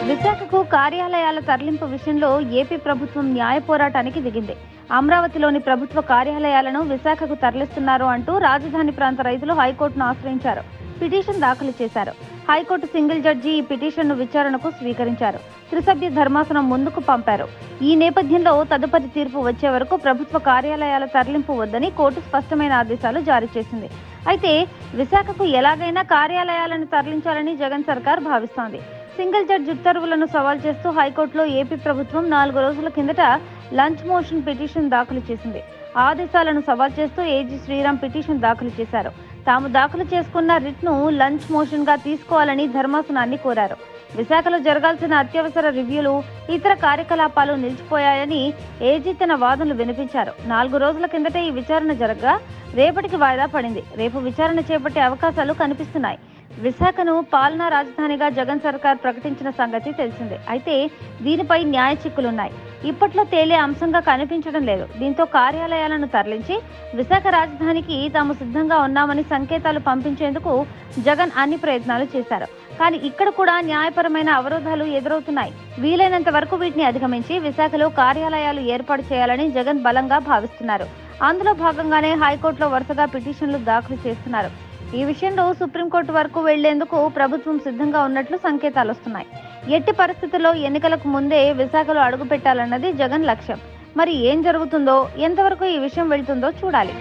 విశాఖకు కార్యాలయాల తరలింపు విషయంలో ఏపీ ప్రభుత్వం న్యాయ పోరాటానికి దిగింది. అమరావతిలోని ప్రభుత్వ కార్యాలయాలను విశాఖకు తరలిస్తున్నారు అంటూ రాజధాని ప్రాంత రైతులు హైకోర్టును ఆశ్రయించారు. పిటిషన్ దాఖలు చేశారు. హైకోర్టు సింగిల్ జడ్జి ఈ పిటిషన్ను విచారణకు స్వీకరించారు. త్రిసభ్య ధర్మాసనం ముందుకు పంపారు. ఈ నేపథ్యంలో తదుపరి తీర్పు వచ్చే వరకు ప్రభుత్వ కార్యాలయాల తరలింపు వద్దని కోర్టు స్పష్టమైన ఆదేశాలు జారీ చేసింది. అయితే విశాఖకు ఎలాగైనా కార్యాలయాలను తరలించాలని జగన్ సర్కార్ భావిస్తోంది. సింగిల్ జడ్జి ఉత్తర్వులను సవాల్ చేస్తూ హైకోర్టులో ఏపీ ప్రభుత్వం 4 రోజుల కిందట లంచ్ మోషన్ పిటిషన్ దాఖలు చేసింది. ఆదేశాలను సవాల్ చేస్తూ ఏజీ శ్రీరామ్ పిటిషన్ దాఖలు చేశారు. తాము దాఖలు చేసుకున్న రిట్ను లంచ్ మోషన్ గా తీసుకోవాలని ధర్మాసనాన్ని కోరారు. విశాఖలో జరగాల్సిన అత్యవసర రివ్యూలు, ఇతర కార్యకలాపాలు నిలిచిపోయాయని ఏజీ తన వాదనలు వినిపించారు. 4 రోజుల కిందట ఈ విచారణ జరగగా రేపటికి వాయిదా పడింది. రేపు విచారణ చేపట్టే అవకాశాలు కనిపిస్తున్నాయి. విశాఖను పాలనా రాజధానిగా జగన్ సర్కార్ ప్రకటించిన సంగతి తెలిసిందే. అయితే దీనిపై న్యాయ చిక్కులున్నాయి. ఇప్పట్లో తేలే అంశంగా కనిపించడం లేదు. దీంతో కార్యాలయాలను తరలించి విశాఖ రాజధానికి తాము సిద్ధంగా ఉన్నామని సంకేతాలు పంపించేందుకు జగన్ అన్ని ప్రయత్నాలు చేశారు. కానీ ఇక్కడ కూడా న్యాయపరమైన అవరోధాలు ఎదురవుతున్నాయి. వీలైనంత వరకు వీటిని అధిగమించి విశాఖలో కార్యాలయాలు ఏర్పాటు చేయాలని జగన్ బలంగా భావిస్తున్నారు. అందులో భాగంగానే హైకోర్టులో వరుసగా పిటిషన్లు దాఖలు చేస్తున్నారు. ఈ విషయంలో సుప్రీంకోర్టు వరకు వెళ్లేందుకు ప్రభుత్వం సిద్ధంగా ఉన్నట్లు సంకేతాలు వస్తున్నాయి. ఎట్టి పరిస్థితుల్లో ఎన్నికలకు ముందే విశాఖలో అడుగు పెట్టాలన్నది జగన్ లక్ష్యం. మరి ఏం జరుగుతుందో, ఎంతవరకు ఈ విషయం వెళ్తుందో చూడాలి.